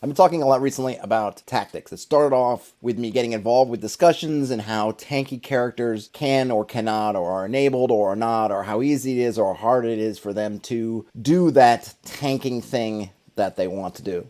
I've been talking a lot recently about tactics. It started off with me getting involved with discussions and how tanky characters can or cannot or are enabled or are not, or how easy it is or how hard it is for them to do that tanking thing that they want to do.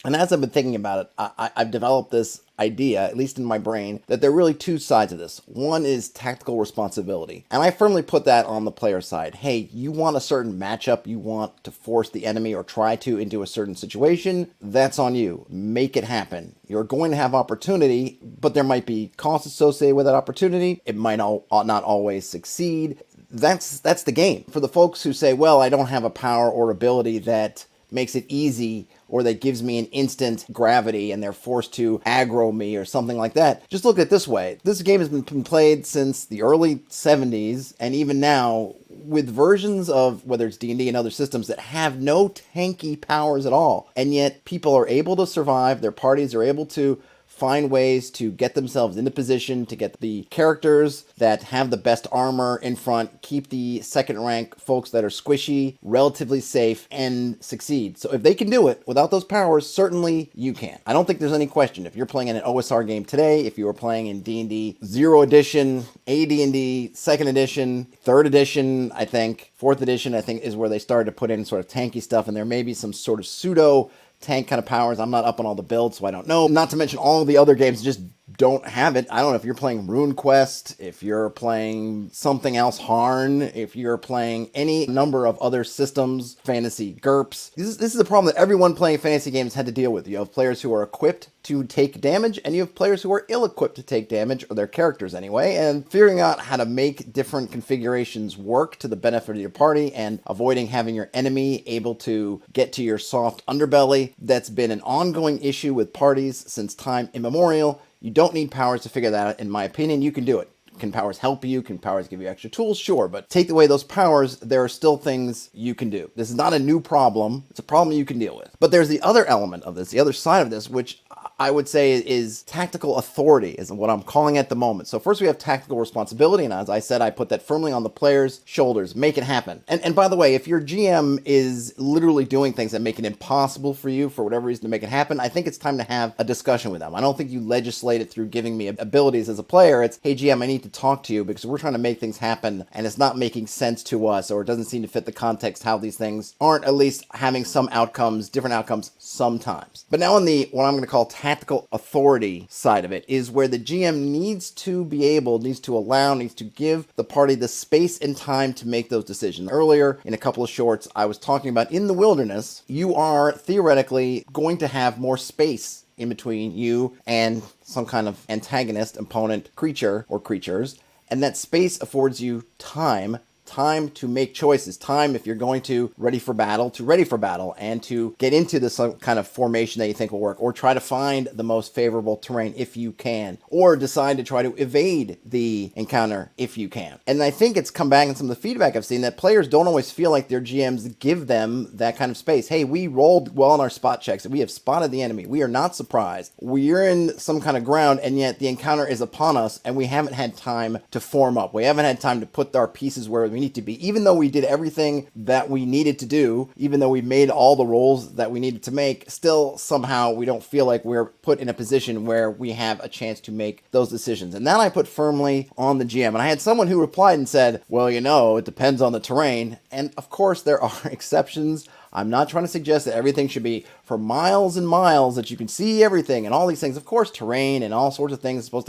And as I've been thinking about it, I've developed this idea, at least in my brain, that there are really two sides of this. One is tactical responsibility. And I firmly put that on the player side. Hey, you want a certain matchup, you want to force the enemy or try to into a certain situation, that's on you. Make it happen. You're going to have opportunity, but there might be costs associated with that opportunity. It might not always succeed. That's the game. For the folks who say, well, I don't have a power or ability that makes it easy or that gives me an instant gravity and they're forced to aggro me or something like that. Just look at it this way. This game has been played since the early 70s, and even now, with versions of whether it's D&D and other systems that have no tanky powers at all. And yet people are able to survive, their parties are able to find ways to get themselves into position, to get the characters that have the best armor in front, keep the second rank folks that are squishy relatively safe, and succeed. So if they can do it without those powers, certainly you can. I don't think there's any question. If you're playing in an OSR game today, if you were playing in D&D 0 edition, AD&D 2nd edition, 3rd edition, I think, 4th edition, I think is where they started to put in sort of tanky stuff, and there may be some sort of pseudo tank kind of powers. I'm not up on all the builds, so I don't know. Not to mention all the other games just don't have it. I don't know if you're playing RuneQuest, if you're playing something else, Harn, if you're playing any number of other systems, fantasy GURPS. This is a problem that everyone playing fantasy games had to deal with. You have players who are equipped to take damage, and you have players who are ill-equipped to take damage, or their characters anyway, and figuring out how to make different configurations work to the benefit of your party and avoiding having your enemy able to get to your soft underbelly. That's been an ongoing issue with parties since time immemorial. You don't need powers to figure that out. In my opinion, you can do it. Can powers help you? Can powers give you extra tools? Sure, but take away those powers, there are still things you can do. This is not a new problem. It's a problem you can deal with. But there's the other element of this, the other side of this, which I would say is tactical authority, is what I'm calling it at the moment. So first we have tactical responsibility, and as I said, I put that firmly on the player's shoulders. Make it happen. And by the way, if your GM is literally doing things that make it impossible for you for whatever reason to make it happen, I think it's time to have a discussion with them. I don't think you legislate it through giving me abilities as a player. It's, hey GM, I need to talk to you because we're trying to make things happen and it's not making sense to us, or it doesn't seem to fit the context how these things aren't at least having some outcomes, different outcomes sometimes. But now on the, what I'm going to call tactical authority side of it, is where the GM needs to be able, needs to allow, needs to give the party the space and time to make those decisions. Earlier in a couple of shorts, I was talking about in the wilderness, you are theoretically going to have more space in between you and some kind of antagonist, opponent, creature or creatures, and that space affords you time to make choices, time if you're going to ready for battle, and to get into this kind of formation that you think will work, or try to find the most favorable terrain if you can, or decide to try to evade the encounter if you can. And I think it's come back in some of the feedback I've seen that players don't always feel like their GMs give them that kind of space. Hey, we rolled well on our spot checks, we have spotted the enemy, we are not surprised, we're in some kind of ground, and yet the encounter is upon us, and we haven't had time to form up, we haven't had time to put our pieces where we need to be. Even though we did everything that we needed to do, even though we made all the rolls that we needed to make, still somehow we don't feel like we're put in a position where we have a chance to make those decisions. And that I put firmly on the GM. And I had someone who replied and said, well, you know, it depends on the terrain. And of course there are exceptions. I'm not trying to suggest that everything should be for miles and miles, that you can see everything and all these things. Of course, terrain and all sorts of things will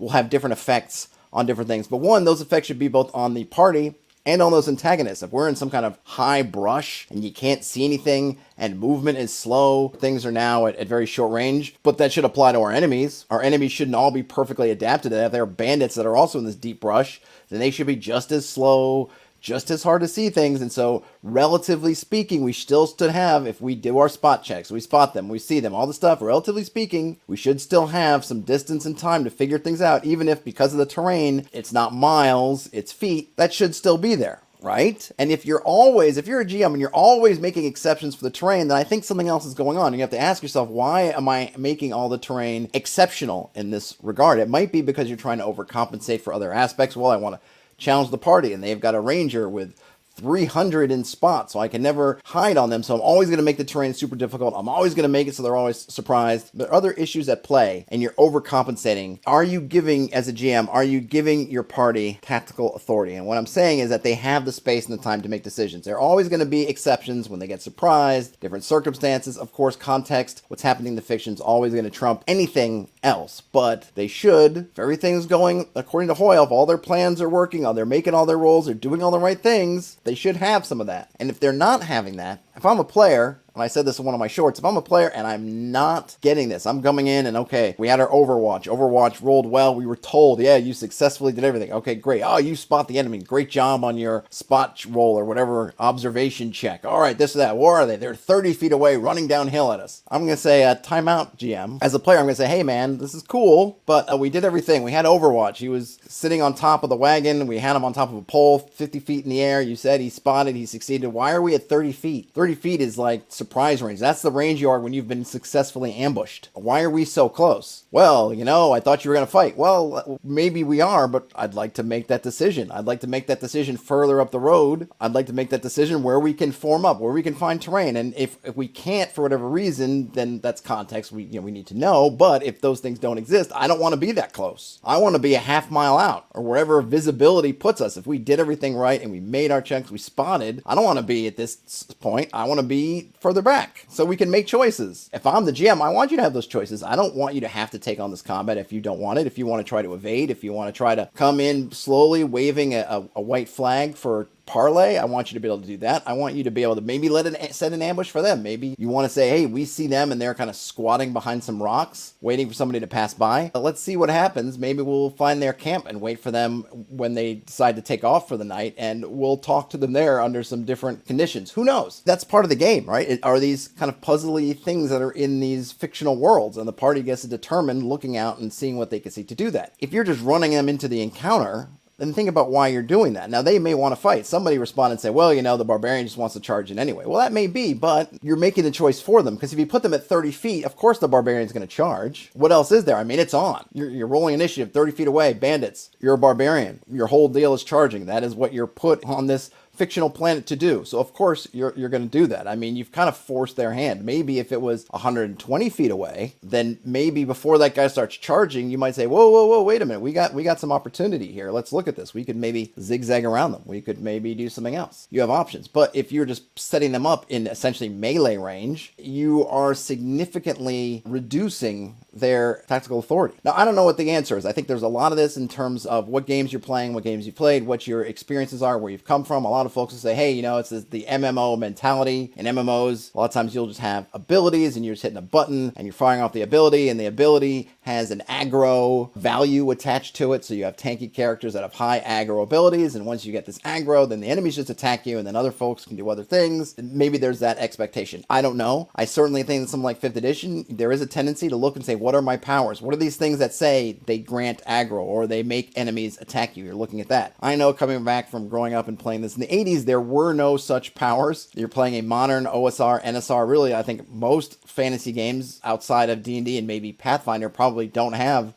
have different effects on different things. But one, those effects should be both on the party and on those antagonists. If we're in some kind of high brush and you can't see anything and movement is slow, things are now at very short range, but that should apply to our enemies. Our enemies shouldn't all be perfectly adapted to that. If there are bandits that are also in this deep brush, then they should be just as slow, just as hard to see things. And so relatively speaking, we still should have, if we do our spot checks, we spot them, we see them, all the stuff, relatively speaking, we should still have some distance and time to figure things out, even if because of the terrain, it's not miles, it's feet, that should still be there. Right? And if you're a GM and you're always making exceptions for the terrain, then I think something else is going on. You have to ask yourself, why am I making all the terrain exceptional in this regard? It might be because you're trying to overcompensate for other aspects. Well, I want to challenge the party and they've got a ranger with 300 in spot, so I can never hide on them. So I'm always going to make the terrain super difficult. I'm always going to make it so they're always surprised. There are other issues at play, and you're overcompensating. Are you giving, as a GM, are you giving your party tactical authority? And what I'm saying is that they have the space and the time to make decisions. There are always going to be exceptions when they get surprised, different circumstances. Of course, context, what's happening in the fiction is always going to trump anything else. But they should, if everything's going according to Hoyle, if all their plans are working, they're making all their rolls, they're doing all the right things, they should have some of that. And if they're not having that, if I'm a player, and I said this in one of my shorts, if I'm a player and I'm not getting this, I'm coming in and okay, we had our Overwatch. Overwatch rolled well. We were told, yeah, you successfully did everything. Okay, great. Oh, you spot the enemy. Great job on your spot roll or whatever observation check. All right, this or that. Where are they? They're 30 feet away running downhill at us. I'm going to say, timeout, GM. As a player, I'm going to say, hey, man, this is cool, but we did everything. We had Overwatch. He was sitting on top of the wagon. We had him on top of a pole 50 feet in the air. You said he spotted, he succeeded. Why are we at 30 feet? 30 feet is like surprise range. That's the range you are when you've been successfully ambushed. Why are we so close? Well, I thought you were going to fight. Well, maybe we are, but I'd like to make that decision. I'd like to make that decision further up the road. I'd like to make that decision where we can form up, where we can find terrain. And if we can't for whatever reason, then that's context we need to know. But if those things don't exist, I don't want to be that close. I want to be a half mile out or wherever visibility puts us. If we did everything right and we made our checks, we spotted, I don't want to be at this point. I want to be further back so we can make choices. If I'm the GM, I want you to have those choices. I don't want you to have to take on this combat if you don't want it. If you want to try to evade, if you want to try to come in slowly waving a white flag for parlay, I want you to be able to do that. I want you to be able to maybe set an ambush for them. Maybe you want to say, hey, we see them and they're kind of squatting behind some rocks, waiting for somebody to pass by. Let's see what happens. Maybe we'll find their camp and wait for them when they decide to take off for the night, and we'll talk to them there under some different conditions. Who knows? That's part of the game, right? Are these kind of puzzly things that are in these fictional worlds, and the party gets to determine, looking out and seeing what they can see to do that. If you're just running them into the encounter, then think about why you're doing that. Now, they may want to fight. Somebody respond and say, well, the barbarian just wants to charge in anyway. Well, that may be, but you're making the choice for them, because if you put them at 30 feet, of course the barbarian's going to charge. What else is there? I mean, it's on. You're rolling initiative 30 feet away, bandits. You're a barbarian. Your whole deal is charging. That is what you're put on this fictional planet to do. So of course you're going to do that. I mean, you've kind of forced their hand. Maybe if it was 120 feet away, then maybe before that guy starts charging, you might say, whoa, wait a minute. We got some opportunity here. Let's look at this. We could maybe zigzag around them. We could maybe do something else. You have options. But if you're just setting them up in essentially melee range, you are significantly reducing their tactical authority. Now, I don't know what the answer is. I think there's a lot of this in terms of what games you're playing, what games you've played, what your experiences are, where you've come from. A lot of folks will say, hey, it's the MMO mentality. In MMOs, a lot of times you'll just have abilities and you're just hitting a button and you're firing off the ability, and the ability has an aggro value attached to it. So you have tanky characters that have high aggro abilities, and once you get this aggro, then the enemies just attack you, and then other folks can do other things. And maybe there's that expectation. I don't know. I certainly think in something like 5th edition, there is a tendency to look and say, what are my powers? What are these things that say they grant aggro or they make enemies attack you? You're looking at that. I know, coming back from growing up and playing this in the 80s, there were no such powers. You're playing a modern OSR, NSR. Really, I think most fantasy games outside of D&D and maybe Pathfinder probably don't have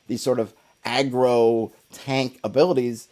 these sort of aggro tank abilities.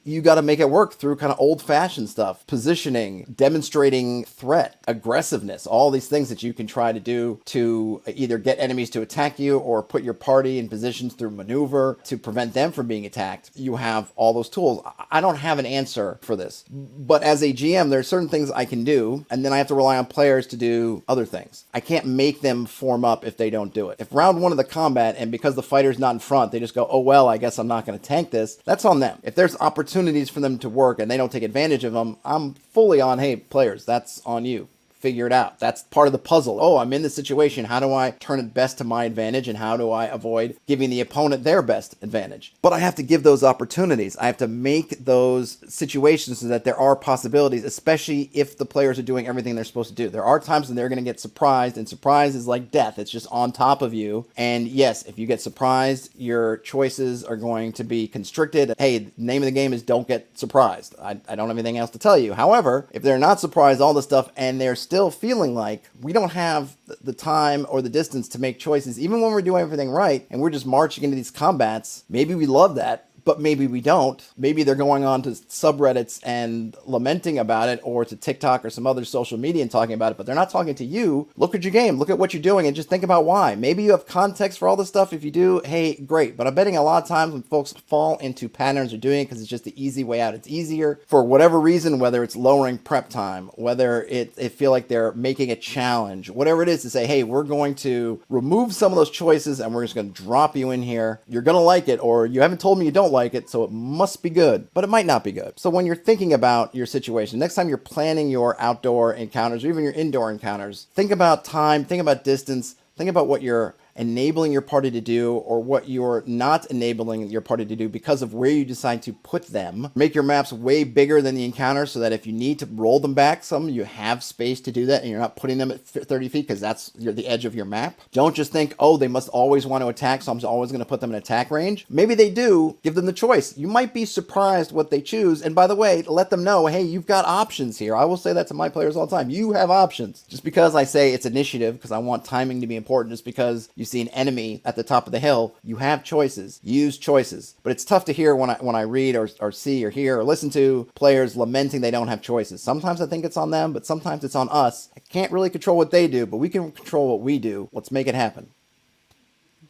You got to make it work through kind of old-fashioned stuff, positioning, demonstrating threat, aggressiveness, all these things that you can try to do to either get enemies to attack you or put your party in positions through maneuver to prevent them from being attacked. You have all those tools. I don't have an answer for this, but as a GM, there are certain things I can do, and then I have to rely on players to do other things. I can't make them form up if they don't do it. If round one of the combat, and because the fighter's not in front, they just go, oh, well, I guess I'm not going to tank this, that's on them. If there's opportunities for them to work and they don't take advantage of them, I'm fully on, hey, players, that's on you. Figure it out. That's part of the puzzle. Oh, I'm in this situation. How do I turn it best to my advantage, and how do I avoid giving the opponent their best advantage? But I have to give those opportunities. I have to make those situations so that there are possibilities, especially if the players are doing everything they're supposed to do. There are times when they're going to get surprised, and surprise is like death. It's just on top of you. And yes, if you get surprised, your choices are going to be constricted. Hey, the name of the game is don't get surprised. I don't have anything else to tell you. However, if they're not surprised, all this stuff, and they're still feeling like we don't have the time or the distance to make choices, even when we're doing everything right and we're just marching into these combats, maybe we love that, but maybe we don't. Maybe they're going on to subreddits and lamenting about it, or to TikTok or some other social media and talking about it, but they're not talking to you. Look at your game, look at what you're doing, and just think about why. Maybe you have context for all this stuff. If you do, hey, great. But I'm betting a lot of times when folks fall into patterns or doing it because it's just the easy way out. It's easier for whatever reason, whether it's lowering prep time, whether it feel like they're making a challenge, whatever it is, to say, hey, we're going to remove some of those choices and we're just going to drop you in here. You're going to like it, or you haven't told me you don't like it, so it must be good, but it might not be good. So when you're thinking about your situation, next time you're planning your outdoor encounters or even your indoor encounters, think about time, think about distance, think about what you're enabling your party to do or what you're not enabling your party to do because of where you decide to put them. Make your maps way bigger than the encounter so that if you need to roll them back some, you have space to do that and you're not putting them at 30 feet because that's the edge of your map. Don't just think, oh, they must always want to attack, so I'm always going to put them in attack range. Maybe they do. Give them the choice. You might be surprised what they choose. And by the way, let them know, hey, you've got options here. I will say that to my players all the time. You have options. Just because I say it's initiative, because I want timing to be important, just because you see an enemy at the top of the hill, you have choices. Use choices. But it's tough to hear when I read or see or hear or listen to players lamenting they don't have choices. Sometimes I think it's on them, but sometimes it's on us. I can't really control what they do, but we can control what we do. Let's make it happen.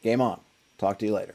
Game on. Talk to you later.